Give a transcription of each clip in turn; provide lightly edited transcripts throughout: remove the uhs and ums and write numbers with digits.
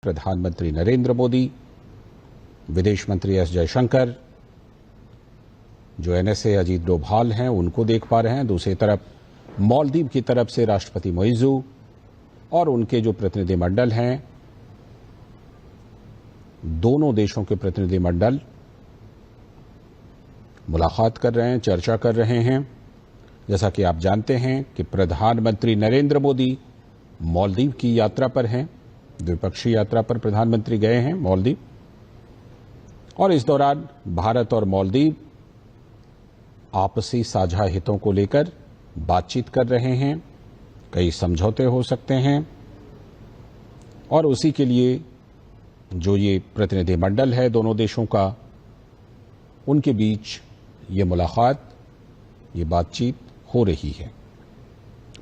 प्रधानमंत्री नरेंद्र मोदी, विदेश मंत्री एस जयशंकर, जो एनएसए अजीत डोभाल हैं उनको देख पा रहे हैं। दूसरी तरफ मालदीव की तरफ से राष्ट्रपति मोइजू और उनके जो प्रतिनिधिमंडल हैं, दोनों देशों के प्रतिनिधिमंडल मुलाकात कर रहे हैं, चर्चा कर रहे हैं। जैसा कि आप जानते हैं कि प्रधानमंत्री नरेंद्र मोदी मालदीव की यात्रा पर हैं, द्विपक्षीय यात्रा पर प्रधानमंत्री गए हैं मालदीव, और इस दौरान भारत और मालदीव आपसी साझा हितों को लेकर बातचीत कर रहे हैं। कई समझौते हो सकते हैं और उसी के लिए जो ये प्रतिनिधिमंडल है दोनों देशों का, उनके बीच ये मुलाकात, ये बातचीत हो रही है।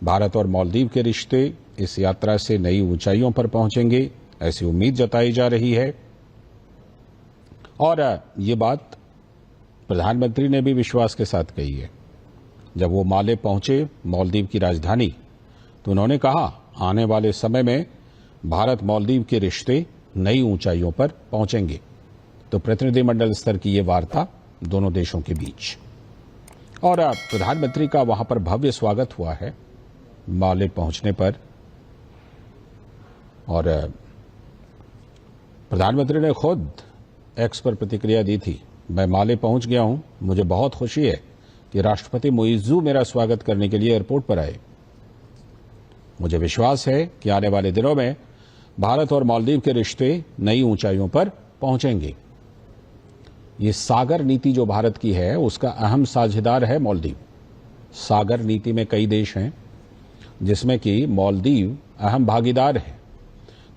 भारत और मालदीव के रिश्ते इस यात्रा से नई ऊंचाइयों पर पहुंचेंगे, ऐसी उम्मीद जताई जा रही है। और ये बात प्रधानमंत्री ने भी विश्वास के साथ कही है। जब वो माले पहुंचे, मालदीव की राजधानी, तो उन्होंने कहा आने वाले समय में भारत मालदीव के रिश्ते नई ऊंचाइयों पर पहुंचेंगे। तो प्रतिनिधिमंडल स्तर की ये वार्ता दोनों देशों के बीच, और प्रधानमंत्री का वहां पर भव्य स्वागत हुआ है माले पहुंचने पर। और प्रधानमंत्री ने खुद एक्स पर प्रतिक्रिया दी थी, मैं माले पहुंच गया हूं, मुझे बहुत खुशी है कि राष्ट्रपति मोइजू मेरा स्वागत करने के लिए एयरपोर्ट पर आए। मुझे विश्वास है कि आने वाले दिनों में भारत और मालदीव के रिश्ते नई ऊंचाइयों पर पहुंचेंगे। ये सागर नीति जो भारत की है, उसका अहम साझेदार है मालदीव। सागर नीति में कई देश हैं जिसमें कि मालदीव अहम भागीदार है।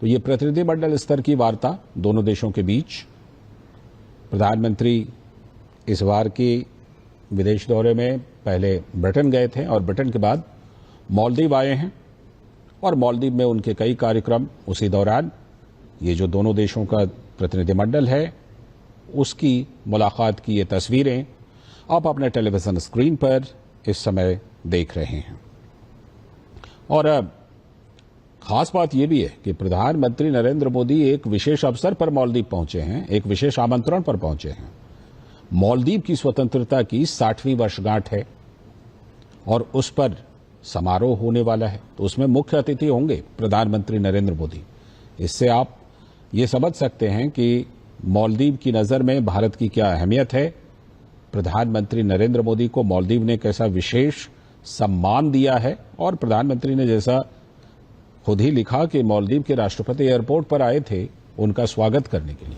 तो ये प्रतिनिधिमंडल स्तर की वार्ता दोनों देशों के बीच। प्रधानमंत्री इस बार के विदेश दौरे में पहले ब्रिटेन गए थे और ब्रिटेन के बाद मालदीव आए हैं, और मालदीव में उनके कई कार्यक्रम। उसी दौरान ये जो दोनों देशों का प्रतिनिधिमंडल है, उसकी मुलाकात की ये तस्वीरें आप अपने टेलीविजन स्क्रीन पर इस समय देख रहे हैं। और खास बात यह भी है कि प्रधानमंत्री नरेंद्र मोदी एक विशेष अवसर पर मालदीव पहुंचे हैं, एक विशेष आमंत्रण पर पहुंचे हैं। मालदीव की स्वतंत्रता की 60वीं वर्षगांठ है और उस पर समारोह होने वाला है, तो उसमें मुख्य अतिथि होंगे प्रधानमंत्री नरेंद्र मोदी। इससे आप ये समझ सकते हैं कि मालदीव की नजर में भारत की क्या अहमियत है। प्रधानमंत्री नरेंद्र मोदी को मालदीव ने कैसा विशेष सम्मान दिया है, और प्रधानमंत्री ने जैसा खुद ही लिखा कि मालदीव के राष्ट्रपति एयरपोर्ट पर आए थे उनका स्वागत करने के लिए।